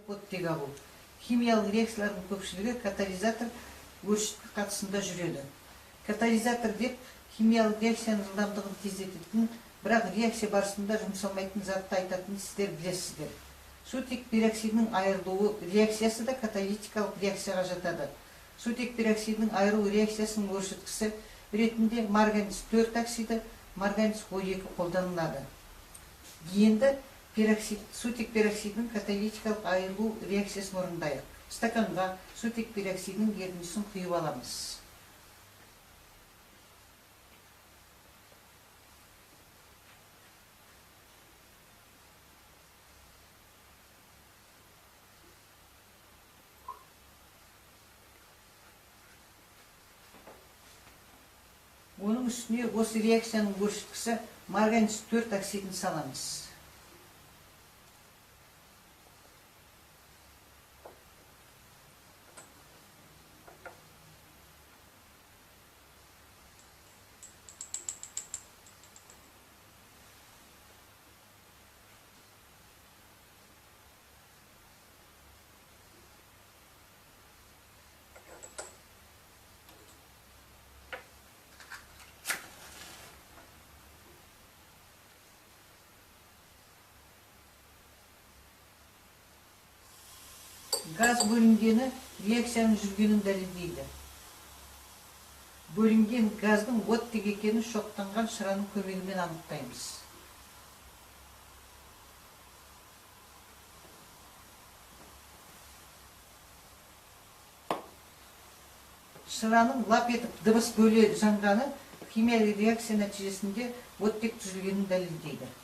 оттек алу. Химиялық реакциялардың көпшілігі катализатор өршіткі қатысында жүреді. Катализатор деп химиялық реакцияның жылдамдығын тездететін, бірақ реакция барысында жұмсалмайтын затты айтатын сіздер білесіздер. Сутек пероксидінің айырылуы реакциясы да каталитикалық реакцияға жатады. Сутек пероксидінің айырылу реакциясының өршіткісі ретінде марганец 4 оксиді, марганец 12 қолданылады. Енді сутек пероксидінің каталитикалық айырылу реакциясын орындайық. Стаканға сутек пероксидінің ерітіндісін құйып аламыз. Оның үстіне осы реакцияның өршіткісі марганец 4 оксидін саламыз. Газ бөлінгені реакцияның жүргенін дәлелдейді. Бөлінген газдың оттек екенін шоқтанған шыраның көмегімен анықтаймыз. Шыраның лап етіп дыбыс бөле жанғаны химиялық реакция нәтижесінде оттек түзілгенін дәлелдейді.